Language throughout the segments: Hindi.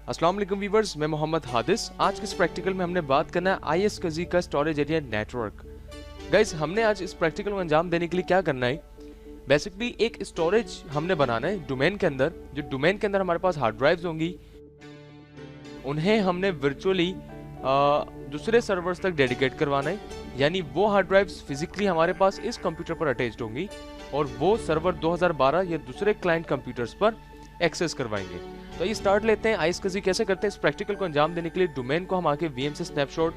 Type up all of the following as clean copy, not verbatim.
अस्सलाम वालेकुम व्यूअर्स, मैं मोहम्मद हादिस। आज के इस प्रैक्टिकल में हमने बात करना है ISCSI का स्टोरेज एरिया नेटवर्क। गाइस, हमने आज इस प्रैक्टिकल को अंजाम देने के लिए क्या करना है, बेसिकली एक स्टोरेज हमने बनाना है डोमेन के अंदर। जो डोमेन के अंदर हमारे पास हार्ड ड्राइव्स होंगी, उन्हें हमने वर्चुअली दूसरे सर्वर्स तक डेडिकेट करवाना है। यानी वो हार्ड ड्राइव्स फिजिकली हमारे पास इस कंप्यूटर पर अटैच्ड होंगी और वो सर्वर 2012 या दूसरे क्लाइंट कंप्यूटर्स पर एक्सेस करवाएंगे। तो ये स्टार्ट लेते हैं। ISCSI कैसे करते हैं, इस प्रैक्टिकल को अंजाम देने के लिए डोमेन को हम आके VM से स्नैपशॉट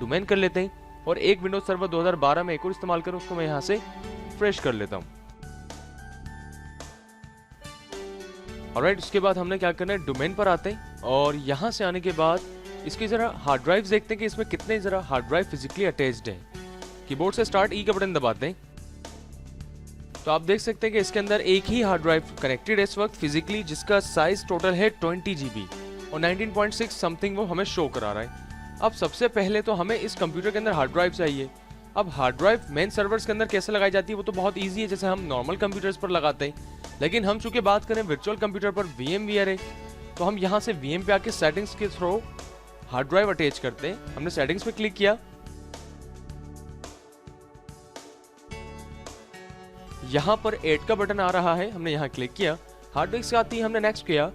डोमेन कर लेते हैं और एक विंडोज सर्वर 2012 में एक और इस्तेमाल करूं, उसको मैं यहाँ से फ्रेश कर लेता हूँ। ऑलराइट, उसके बाद हमने क्या करना है, डोमेन पर आते हैं और यहाँ से आने के बाद इसकी जरा हार्ड ड्राइव देखते हैं कि इसमें कितने जरा हार्ड ड्राइव फिजिकली अटैच्ड हैं। कीबोर्ड से स्टार्ट ई का बटन दबाते हैं तो आप देख सकते हैं कि इसके अंदर एक ही हार्ड ड्राइव कनेक्टेड है इस वक्त फिजिकली, जिसका साइज टोटल है 20 GB और 19.6 समथिंग वो हमें शो करा रहा है। अब सबसे पहले तो हमें इस कंप्यूटर के अंदर हार्ड ड्राइव चाहिए। अब हार्ड ड्राइव मेन सर्वर्स के अंदर कैसे लगाई जाती है वो तो बहुत ईजी है, जैसे हम नॉर्मल कंप्यूटर्स पर लगाते हैं। लेकिन हम चूंकि बात करें वर्चुअल कंप्यूटर पर VMware है, तो हम यहाँ से VM पे आके सेटिंग्स के थ्रू हार्ड ड्राइव अटैच करते हैं। हमने सेटिंग्स पे क्लिक किया, यहाँ पर ऐड का बटन आ रहा है, हमने यहाँ क्लिक किया। हार्ड डिस्क आती है, हमने नेक्स्ट किया।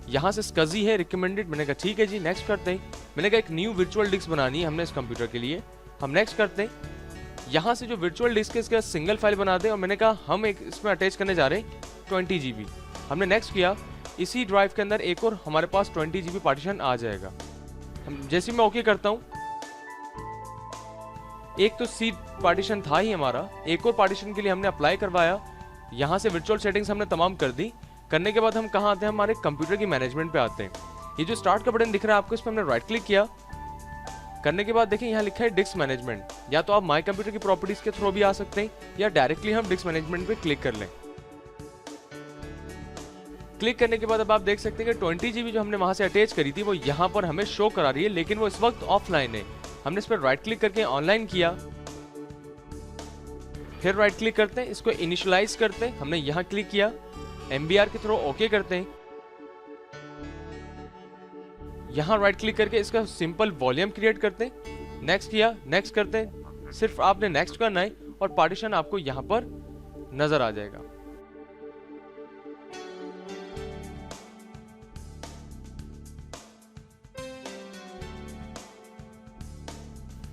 यहाँ से SCSI है रिकमेंडेड, मैंने कहा ठीक है जी, नेक्स्ट करते हैं। मैंने कहा एक न्यू वर्चुअल डिस्क बनानी है हमने इस कंप्यूटर के लिए, हम नेक्स्ट करते हैं। यहाँ से जो वर्चुअल डिस्क है इसका सिंगल फाइल बना दें और मैंने कहा हम एक इसमें अटैच करने जा रहे हैं 20 GB। हमने नेक्स्ट किया। इसी ड्राइव के अंदर एक और हमारे पास 20 GB पार्टीशन आ जाएगा। हम जैसे मैं ओके करता हूँ, एक तो सी पार्टीशन था ही हमारा, एक और पार्टीशन के लिए हमने अप्लाई करवाया। यहाँ से वर्चुअल सेटिंग्स हमने तमाम कर दी। करने के बाद हम कहाँ आते हैं, हमारे कंप्यूटर की मैनेजमेंट पे आते हैं। ये जो स्टार्ट का बटन दिख रहा है आपको, इस पर हमने राइट क्लिक किया। करने के बाद देखिए यहाँ लिखा है डिस्क मैनेजमेंट। या तो आप माई कंप्यूटर की प्रॉपर्टीज के थ्रू भी आ सकते हैं या डायरेक्टली हम डिस्क मैनेजमेंट पे क्लिक कर लें। क्लिक करने के बाद अब आप देख सकते हैं कि 20 GB जो हमने वहां से अटैच करी थी वो यहाँ पर हमें शो करा रही है, लेकिन वो इस वक्त ऑफलाइन है। हमने इस पर राइट क्लिक करके ऑनलाइन किया, फिर राइट क्लिक करते हैं, इसको इनिशियलाइज करते हैं। हमने यहाँ क्लिक किया, MBR के थ्रू ओके करते हैं। यहाँ राइट क्लिक करके इसका सिंपल वॉल्यूम क्रिएट करते हैं। नेक्स्ट किया, नेक्स्ट करते हैं। सिर्फ आपने नेक्स्ट करना है और पार्टीशन आपको यहाँ पर नजर आ जाएगा।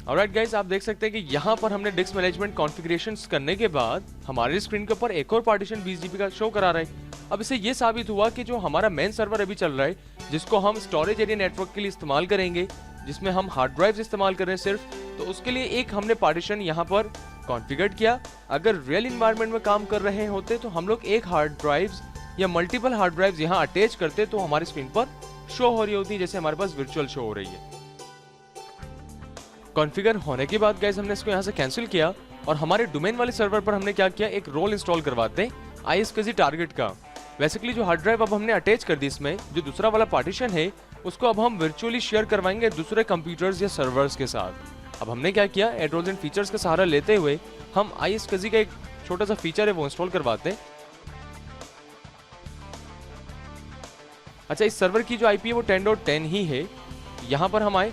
ऑलराइट गाइस, आप देख सकते हैं कि यहाँ पर हमने डिस्क मैनेजमेंट कॉन्फ़िगरेशंस करने के बाद हमारे स्क्रीन के ऊपर एक और पार्टीशन 20 GB का शो करा रहा है। अब इससे ये साबित हुआ कि जो हमारा मेन सर्वर अभी चल रहा है, जिसको हम स्टोरेज एरिया नेटवर्क के लिए इस्तेमाल करेंगे, जिसमें हम हार्ड ड्राइव्स इस्तेमाल कर रहे हैं सिर्फ, तो उसके लिए एक हमने पार्टीशन यहाँ पर कॉन्फ़िगर किया। अगर रियल इन्वायरमेंट में काम कर रहे होते तो हम लोग एक हार्ड ड्राइव्स या मल्टीपल हार्ड ड्राइव्स यहाँ अटैच करते तो हमारी स्क्रीन पर शो हो रही होती, जैसे हमारे पास वर्चुअल शो हो रही है। कॉन्फ़िगर होने के बाद गाइस हमने इसको यहाँ से कैंसिल किया और हमारे डोमेन वाले सर्वर पर हमने क्या किया, एक रोल इंस्टॉल करवाते हैं ISCSI टारगेट का। बेसिकली जो हार्ड ड्राइव अब हमने अटैच कर दी, इसमें जो दूसरा वाला पार्टीशन है उसको अब हम वर्चुअली शेयर करवाएंगे दूसरे कंप्यूटर्स या सर्वर्स के साथ। अब हमने क्या किया, एड्रोज एंड फीचर्स का सहारा लेते हुए हम ISCSI का एक छोटा सा फीचर है वो इंस्टॉल करवाते हैं। अच्छा, इस सर्वर की जो IP है वो 10.10 ही है। यहाँ पर हम आए,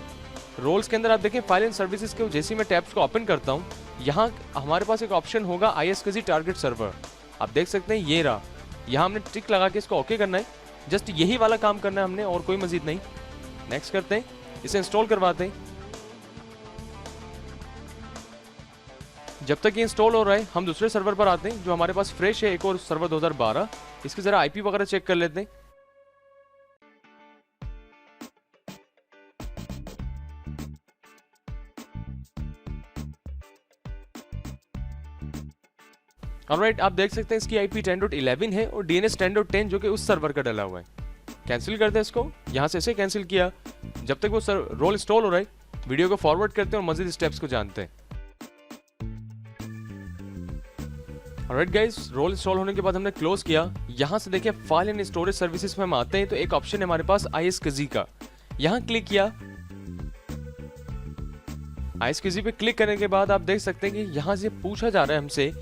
रोल्स के अंदर आप देखें फाइल एंड सर्विसेज के, जैसे मैं टैब्स को ओपन करता हूँ, यहाँ हमारे पास एक ऑप्शन होगा ISCSI टारगेट सर्वर। आप देख सकते हैं ये रहा। यहाँ हमने टिक लगा के इसको ओके करना है। जस्ट यही वाला काम करना है हमने, और कोई मजीद नहीं। नेक्स्ट करते हैं, इसे इंस्टॉल करवाते हैं। जब तक ये इंस्टॉल हो रहा है हम दूसरे सर्वर पर आते हैं जो हमारे पास फ्रेश है, एक और सर्वर 2012। इसकी जरा IP वगैरह चेक कर लेते हैं। ऑलराइट, आप देख सकते हैं इसकी IP 10.11 है और DNS 10.10 जो कि उस सर्वर का डला हुआ है। कैंसिल करते हैं इसको, यहाँ से इसे कैंसिल किया। जब तक वो रोल इंस्टॉल हो रहा है, वीडियो को फॉरवर्ड करते हैं और मजीद स्टेप्स को जानते हैं। ऑलराइट गाइस, रोल इंस्टॉल होने के बाद हमने क्लोज किया। यहाँ से देखिए फाइल एंड स्टोरेज सर्विसेज में हम आते हैं तो एक ऑप्शन है हमारे पास ISCSI का। यहाँ क्लिक किया। ISCSI पे क्लिक करने के बाद आप देख सकते हैं कि यहाँ से पूछा जा रहा है हमसे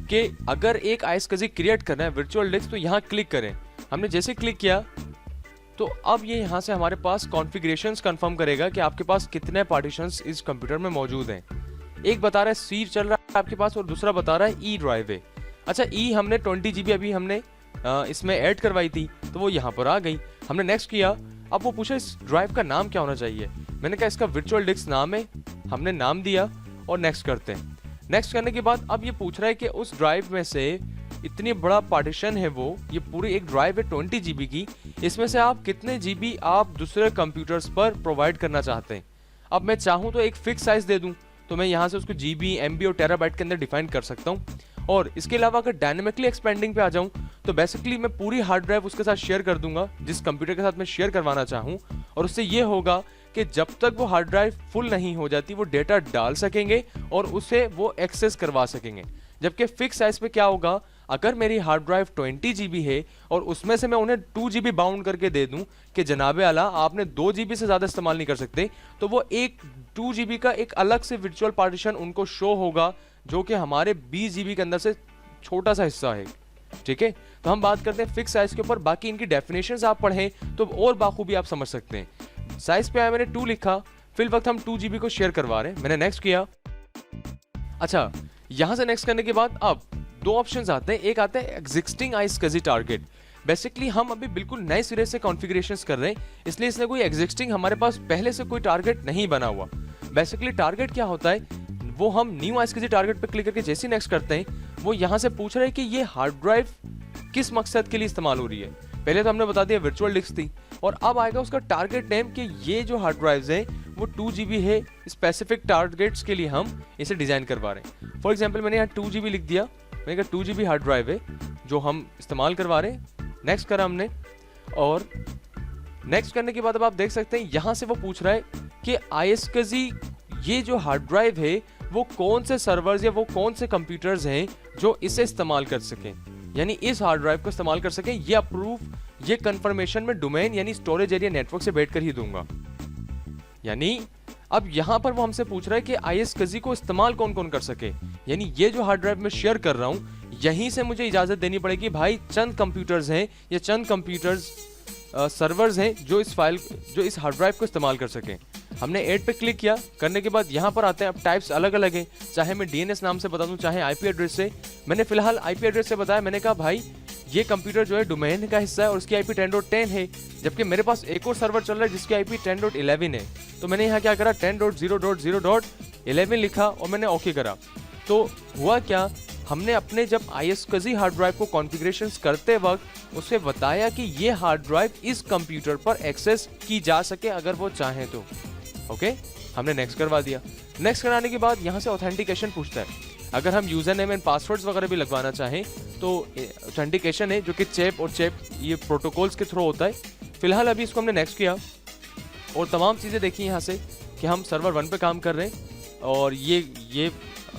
कि अगर एक ISCSI क्रिएट करना है वर्चुअल डिस्क तो यहाँ क्लिक करें। हमने जैसे क्लिक किया तो अब ये यहाँ से हमारे पास कॉन्फ़िगरेशंस कंफर्म करेगा कि आपके पास कितने पार्टीशंस इस कंप्यूटर में मौजूद हैं। एक बता रहा है सी चल रहा है आपके पास और दूसरा बता रहा है ई ड्राइव है। अच्छा, ई हमने 20 GB अभी हमने इसमें ऐड करवाई थी तो वो यहाँ पर आ गई। हमने नेक्स्ट किया, अब वो पूछा इस ड्राइव का नाम क्या होना चाहिए। मैंने कहा इसका वर्चुअल डिस्क नाम है, हमने नाम दिया और नेक्स्ट करते हैं। नेक्स्ट करने के बाद अब ये पूछ रहा है कि उस ड्राइव में से इतनी बड़ा पार्टीशन है वो, ये पूरी एक ड्राइव है 20 GB की, इसमें से आप कितने GB आप दूसरे कंप्यूटर्स पर प्रोवाइड करना चाहते हैं। अब मैं चाहूँ तो एक फिक्स साइज दे दूँ, तो मैं यहाँ से उसको GB, MB और टेराबाइट के अंदर डिफाइन कर सकता हूँ। और इसके अलावा अगर डायनेमिकली एक्सपेंडिंग पे आ जाऊँ तो बेसिकली मैं पूरी हार्ड ड्राइव उसके साथ शेयर कर दूंगा जिस कंप्यूटर के साथ मैं शेयर करवाना चाहूँ, और उससे ये होगा कि जब तक वो हार्ड ड्राइव फुल नहीं हो जाती वो डेटा डाल सकेंगे और उसे वो एक्सेस करवा सकेंगे। जबकि फिक्स साइज पे क्या होगा, अगर मेरी हार्ड ड्राइव 20 GB है और उसमें से मैं उन्हें 2 GB बाउंड करके दे दूं कि जनाबे आला आपने 2 GB से ज़्यादा इस्तेमाल नहीं कर सकते, तो वो एक 2 GB का एक अलग से वर्चुअल पार्टीशन उनको शो होगा जो कि हमारे 20 GB के अंदर से छोटा सा हिस्सा है। ठीक है, तो हम बात करते हैं फिक्स साइज के ऊपर। बाकी इनकी डेफिनेशंस आप पढ़ें तो और बाखूबी आप समझ सकते हैं। साइज पे आया, मैंने 2 लिखा, फिल वक्त हम 2 GB को शेयर करवा रहे हैं, मैंने नेक्स्ट किया। अच्छा, यहां से नेक्स्ट करने के बाद अब 2 ऑप्शंस आते हैं। एक आता है एग्जिस्टिंग iSCSI टारगेट। बेसिकली हम अभी बिल्कुल नए सिरे से कॉन्फ़िगरेशंस कर रहे हैं, इसलिए इसने कोई एग्जिस्टिंग हमारे पास पहले से कोई टारगेट नहीं बना हुआ। बेसिकली टारगेट क्या होता है, वो हम न्यू iSCSI टारगेट पे क्लिक करके जैसे नेक्स्ट करते हैं, वो यहाँ से पूछ रहे हैं कि ये हार्ड ड्राइव किस मकसद के लिए इस्तेमाल हो रही है। पहले तो हमने बता दिया वर्चुअल डिस्क थी, और अब आएगा उसका टारगेट नेम कि ये जो हार्ड ड्राइव्स हैं वो 2 GB है, स्पेसिफिक टारगेट्स के लिए हम इसे डिजाइन करवा रहे हैं। फॉर एग्जांपल मैंने यहाँ 2 GB लिख दिया, मैंने कहा 2 GB हार्ड ड्राइव है जो हम इस्तेमाल करवा रहे हैं। नेक्स्ट करा हमने, और नेक्स्ट करने के बाद अब आप देख सकते हैं यहाँ से वो पूछ रहा है कि iSCSI ये जो हार्ड ड्राइव है वो कौन से सर्वर्स या वो कौन से कंप्यूटर्स हैं जो इसे इस्तेमाल कर सकें, यानी इस हार्ड ड्राइव को इस्तेमाल कर सकें। ये अप्रूव, ये कंफर्मेशन में डोमेन यानी स्टोरेज एरिया नेटवर्क से बैठकर ही दूंगा। यानी अब यहाँ पर वो हमसे पूछ रहा है कि iSCSI को इस्तेमाल कौन कौन कर सके, यानी ये जो हार्ड ड्राइव में शेयर कर रहा हूँ यहीं से मुझे इजाजत देनी पड़ेगी भाई चंद कंप्यूटर्स हैं या चंद कंप्यूटर्स सर्वर्स हैं जो इस हार्ड ड्राइव को इस्तेमाल कर सकें। हमने ऐड पे क्लिक किया, करने के बाद यहाँ पर आते हैं। अब टाइप्स अलग अलग हैं, चाहे मैं DNS नाम से बता दूँ चाहे IP एड्रेस से। मैंने फिलहाल IP एड्रेस से बताया, मैंने कहा भाई ये कंप्यूटर जो है डोमेन का हिस्सा है और उसकी IP 10.10 है, जबकि मेरे पास एक और सर्वर चल रहा है जिसकी IP 10.11 है। तो मैंने यहाँ क्या करा, 10.0.0.11 लिखा और मैंने ओके करा। तो हुआ क्या, हमने अपने जब iSCSI हार्ड ड्राइव को कॉन्फ़िगरेशंस करते वक्त उसे बताया कि ये हार्ड ड्राइव इस कंप्यूटर पर एक्सेस की जा सके अगर वो चाहे तो। ओके, हमने नेक्स्ट करवा दिया। नेक्स्ट कराने के बाद यहाँ से ऑथेंटिकेशन पूछता है। अगर हम यूजर नेम एंड पासवर्ड्स वगैरह भी लगवाना चाहें तो ऑथेंटिकेशन है जो कि चेप ये प्रोटोकॉल्स के थ्रू होता है। फिलहाल अभी इसको हमने नेक्स्ट किया और तमाम चीज़ें देखी यहाँ से कि हम सर्वर 1 पे काम कर रहे हैं, और ये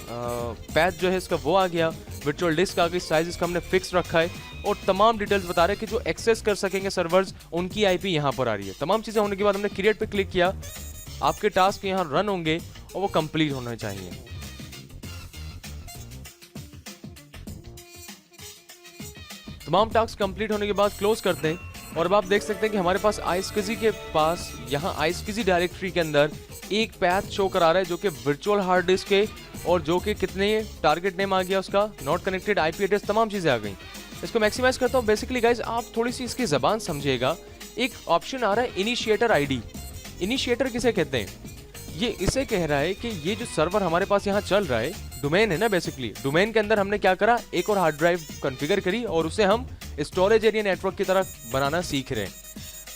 पैथ जो है इसका वो आ गया, वर्चुअल डिस्क आ गई, साइज इसका हमने फिक्स रखा है, और तमाम डिटेल्स बता रहे हैं कि जो एक्सेस कर सकेंगे सर्वर्स उनकी IP यहाँ पर आ रही है। तमाम चीज़ें होने के बाद हमने क्रिएट पे क्लिक किया। आपके टास्क यहाँ रन होंगे और वो कंप्लीट होना चाहिए। तमाम टास्क कंप्लीट होने के बाद क्लोज करते हैं, और अब आप देख सकते हैं कि हमारे पास iSCSI के पास यहाँ iSCSI डायरेक्टरी के अंदर एक पैथ शो करा रहा है जो कि वर्चुअल हार्ड डिस्क है, और जो कि कितने टारगेट नेम आ गया उसका, नॉट कनेक्टेड, IP एड्रेस, तमाम चीज़ें आ गई। इसको मैक्सिमाइज करता हूँ। बेसिकली गाइज आप थोड़ी सी इसकी ज़बान समझिएगा। एक ऑप्शन आ रहा है इनिशिएटर ID। इनिशिएटर किसे कहते हैं, ये इसे कह रहा है कि ये जो सर्वर हमारे पास यहाँ चल रहा है डोमेन है ना, बेसिकली डोमेन के अंदर हमने क्या करा, एक और हार्ड ड्राइव कॉन्फ़िगर करी और उसे हम स्टोरेज एरिया नेटवर्क की तरह बनाना सीख रहे हैं।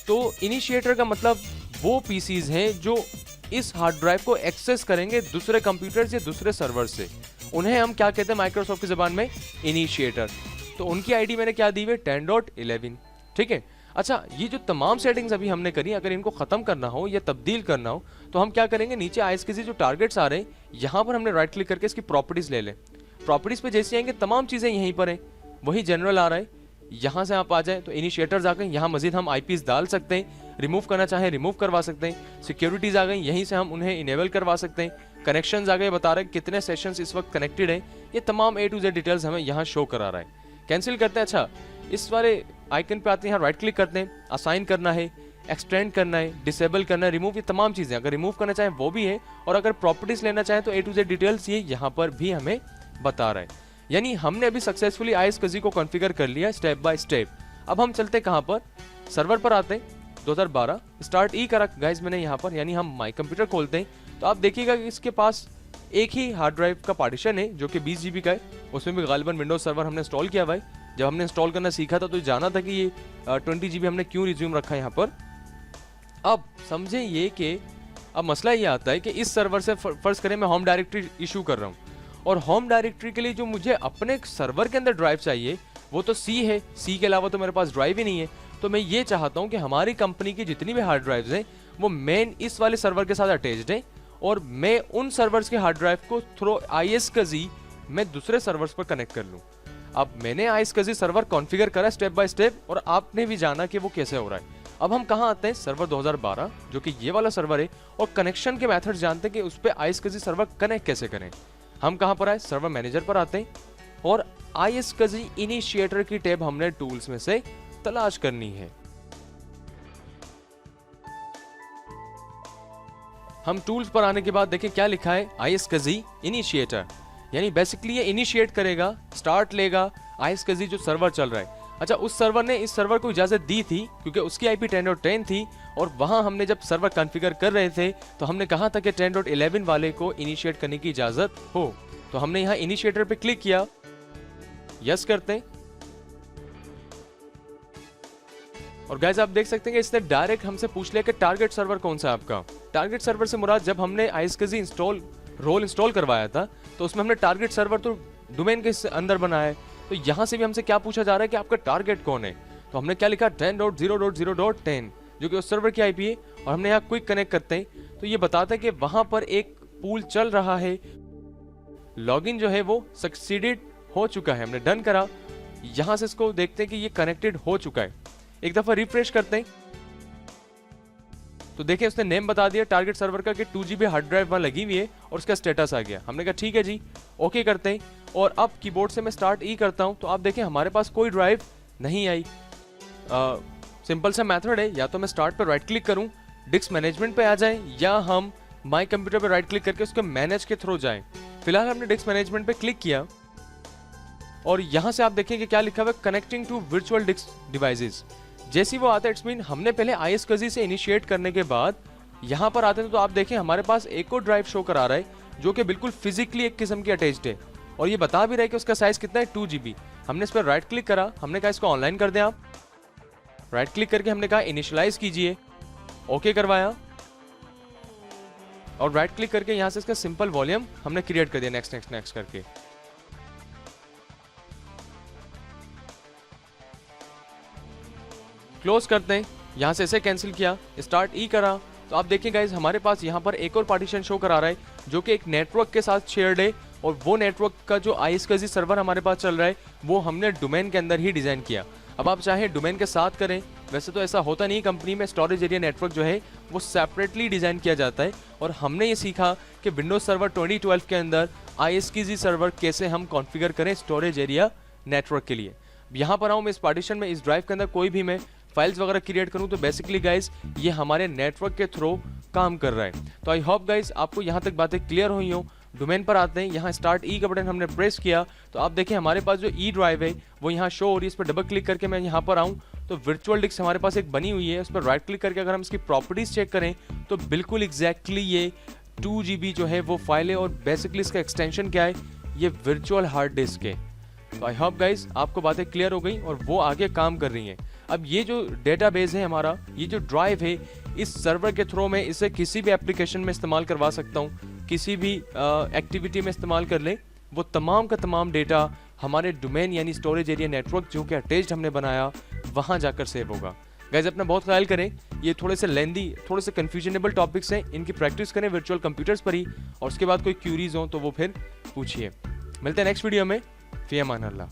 तो इनिशिएटर का मतलब वो PCs हैं जो इस हार्ड ड्राइव को एक्सेस करेंगे दूसरे कंप्यूटर या दूसरे सर्वर से, उन्हें हम क्या कहते हैं माइक्रोसॉफ्ट की ज़बान में, इनिशिएटर। तो उनकी ID मैंने क्या दी हुई, 10.11। ठीक है। अच्छा, ये जो तमाम सेटिंग्स अभी हमने करी, अगर इनको ख़त्म करना हो या तब्दील करना हो तो हम क्या करेंगे, नीचे iSCSI जो टारगेट्स आ रहे हैं यहाँ पर हमने राइट क्लिक करके इसकी प्रॉपर्टीज़ ले लें। प्रॉपर्टीज़ पे जैसे आएंगे तमाम चीज़ें यहीं पर हैं, वही जनरल आ रहा है। यहाँ से आप आ जाए तो इनिशिएटर्स आ गए, यहाँ मजीद हम IPs डाल सकते हैं, रिमूव करना चाहें रिमूव करवा सकते हैं। सिक्योरिटीज़ आ गई, यहीं से हम उन्हें इनेबल करवा सकते हैं। कनेक्शंस आ गए, बता रहे हैं कितने सेशंस इस वक्त कनेक्टेड हैं। ये तमाम A to Z डिटेल्स हमें यहाँ शो करा रहा है। कैंसिल करते हैं। अच्छा, इस वाले आइकन पे आते हैं, यहाँ राइट क्लिक करते हैं, असाइन करना है, एक्सटेंड करना है, डिसेबल करना है, रिमूव, ये तमाम चीज़ें अगर रिमूव करना चाहें वो भी है, और अगर प्रॉपर्टीज लेना चाहें तो A to Z डिटेल्स ये यहाँ पर भी हमें बता रहा है। यानी हमने अभी सक्सेसफुली ISCSI को कॉन्फ़िगर कर लिया स्टेप बाय स्टेप। अब हम चलते कहाँ पर, सर्वर पर आते हैं, 2012 स्टार्ट ई करा गाइज मैंने यहाँ पर, यानी हम माई कंप्यूटर खोलते हैं तो आप देखिएगा कि इसके पास एक ही हार्ड ड्राइव का पार्टीशन है जो कि 20 GB का है, उसमें भी गालिबन विंडोज सर्वर हमने इंस्टॉल किया भाई। जब हमने इंस्टॉल करना सीखा था तो जाना था कि ये 20 GB हमने क्यों रिज्यूम रखा है यहाँ पर। अब समझे ये कि अब मसला ये आता है कि इस सर्वर से फर्ज करें मैं होम डायरेक्टरी इशू कर रहा हूँ, और होम डायरेक्टरी के लिए जो मुझे अपने सर्वर के अंदर ड्राइव चाहिए वो तो C है, C के अलावा तो मेरे पास ड्राइव ही नहीं है। तो मैं ये चाहता हूँ कि हमारी कंपनी की जितनी भी हार्ड ड्राइव्स हैं वो मेन इस वाले सर्वर के साथ अटैच्ड हैं, और मैं उन सर्वर्स के हार्ड ड्राइव को थ्रू ISCSI मैं दूसरे सर्वर्स पर कनेक्ट कर लूँ। अब मैंने ISCSI सर्वर कॉन्फ़िगर करा स्टेप बाय स्टेप, और आपने भी जाना कि वो कैसे हो रहा है। अब हम कहाँ आते हैं, सर्वर 2012 जो कि ये वाला सर्वर है, और कनेक्शन के मेथड जानते हैं कि उस पर ISCSI सर्वर कनेक्ट कैसे करें। हम कहाँ पर आए, सर्वर मैनेजर पर आते हैं, और ISCSI इनिशिएटर की टैब हमने टूल्स में से तलाश करनी है। हम टूल्स पर आने के बाद देखें क्या लिखा है, ISCSI इनिशिएटर, यानी बेसिकली ये इनिशिएट करेगा, स्टार्ट लेगा ISCSI जो सर्वर चल रहा है। अच्छा, उस सर्वर ने इस सर्वर को इजाजत दी थी क्योंकि उसकी IP 10.10 थी, और वहां हमने जब सर्वर कॉन्फ़िगर कर रहे थे तो हमने कहा था कि 10.11 वाले को इनिशिएट करने की इजाजत हो। तो हमने यहाँ इनिशिएटर पे क्लिक किया, यस करते हैं, और गाइस आप देख सकते हैं कि इसने डायरेक्ट हमसे पूछ लिया कि टारगेट सर्वर कौन सा है आपका। टारगेट सर्वर से मुराद जब हमने ISCSI रोल इंस्टॉल करवाया था तो उसमें हमने टारगेट सर्वर तो डोमेन के अंदर बनाया है, तो यहाँ से भी हमसे क्या पूछा जा रहा है कि आपका टारगेट कौन है। तो हमने क्या लिखा, 10.0.0.10 जो कि उस सर्वर की IP है, और हमने यहाँ क्विक कनेक्ट करते हैं तो ये बताता है कि वहां पर एक पूल चल रहा है, लॉगिन जो है वो सक्सीडेड हो चुका है, हमने डन करा। यहां से इसको देखते हैं कि ये कनेक्टेड हो चुका है, एक दफा रिफ्रेश करते हैं तो देखें उसने नेम बता दिया टारगेट सर्वर का कि 2 GB हार्ड ड्राइव वहां लगी हुई है, और उसका स्टेटस आ गया। हमने कहा ठीक है जी, ओके करते हैं, और अब कीबोर्ड से मैं स्टार्ट ई करता हूं तो आप देखें हमारे पास कोई ड्राइव नहीं आई। सिंपल सा मेथड है, या तो मैं स्टार्ट पर राइट क्लिक करूं, डिस्क मैनेजमेंट पे आ जाएं, या हम माई कंप्यूटर पर राइट क्लिक करके उसके मैनेज के थ्रू जाएं। फिलहाल हमने डिस्क मैनेजमेंट पे क्लिक किया, और यहां से आप देखेंगे क्या लिखा हुआ है, connecting to virtual disk devices. जैसे वो आता है इट्स मीन हमने पहले ISCSI से इनिशिएट करने के बाद यहाँ पर आते हैं तो आप देखें हमारे पास एक और ड्राइव शो करा रहा है जो कि बिल्कुल फिजिकली एक किस्म की अटैच्ड है, और ये बता भी रहा है कि उसका साइज कितना है, 2 GB। हमने इस पर राइट क्लिक करा, हमने कहा इसको ऑनलाइन कर दें आप। राइट क्लिक करके हमने कहा इनिशियलाइज कीजिए, ओके करवाया, और राइट क्लिक करके यहाँ से इसका सिंपल वॉल्यूम हमने क्रिएट कर दिया, नेक्स्ट नेक्स्ट नेक्स्ट करके। क्लोज करते हैं, यहाँ से इसे कैंसिल किया, स्टार्ट ई करा तो आप देखिए गाइज हमारे पास यहाँ पर एक और पार्टीशन शो करा रहा है जो कि एक नेटवर्क के साथ शेयर्ड है, और वो नेटवर्क का जो ISCSI सर्वर हमारे पास चल रहा है वो हमने डोमेन के अंदर ही डिजाइन किया। अब आप चाहें डोमेन के साथ करें, वैसे तो ऐसा होता नहीं, कंपनी में स्टोरेज एरिया नेटवर्क जो है वो सेपरेटली डिजाइन किया जाता है, और हमने ये सीखा कि विंडोज सर्वर 2012 के अंदर ISCSI सर्वर कैसे हम कॉन्फ़िगर करें स्टोरेज एरिया नेटवर्क के लिए। यहाँ पर आऊँ मैं इस पार्टीशन में, इस ड्राइव के अंदर कोई भी मैं फाइल्स वगैरह क्रिएट करूं तो बेसिकली गाइज ये हमारे नेटवर्क के थ्रू काम कर रहा है। तो आई होप गाइज आपको यहाँ तक बातें क्लियर हुई हो। डोमेन पर आते हैं, यहाँ स्टार्ट ई का बटन हमने प्रेस किया तो आप देखें हमारे पास जो ई ड्राइव है वो यहाँ शो हो रही है। इस पर डबल क्लिक करके मैं यहाँ पर आऊँ तो वर्चुअल डिस्क हमारे पास एक बनी हुई है, उस पर राइट क्लिक करके अगर हम इसकी प्रॉपर्टीज चेक करें तो बिल्कुल एग्जैक्टली ये 2 GB जो है वो फाइल है, और बेसिकली इसका एक्सटेंशन क्या है, ये वर्चुअल हार्ड डिस्क है। तो आई होप गाइज आपको बातें क्लियर हो गई और वो आगे काम कर रही हैं। अब ये जो डेटाबेस है हमारा, ये जो ड्राइव है, इस सर्वर के थ्रू में इसे किसी भी एप्लीकेशन में इस्तेमाल करवा सकता हूँ, किसी भी एक्टिविटी में इस्तेमाल कर लें, वो तमाम का तमाम डेटा हमारे डोमेन यानी स्टोरेज एरिया नेटवर्क जो कि अटैच्ड हमने बनाया वहाँ जाकर सेव होगा। गाइज अपना बहुत ख्याल करें, ये थोड़े से लेंदी, थोड़े से कन्फ्यूजनेबल टॉपिक्स हैं, इनकी प्रैक्टिस करें वर्चुअल कंप्यूटर्स पर ही, और उसके बाद कोई क्यूरीज हो तो वो फिर पूछिए। मिलते हैं नेक्स्ट वीडियो में, फी अमान अल्लाह।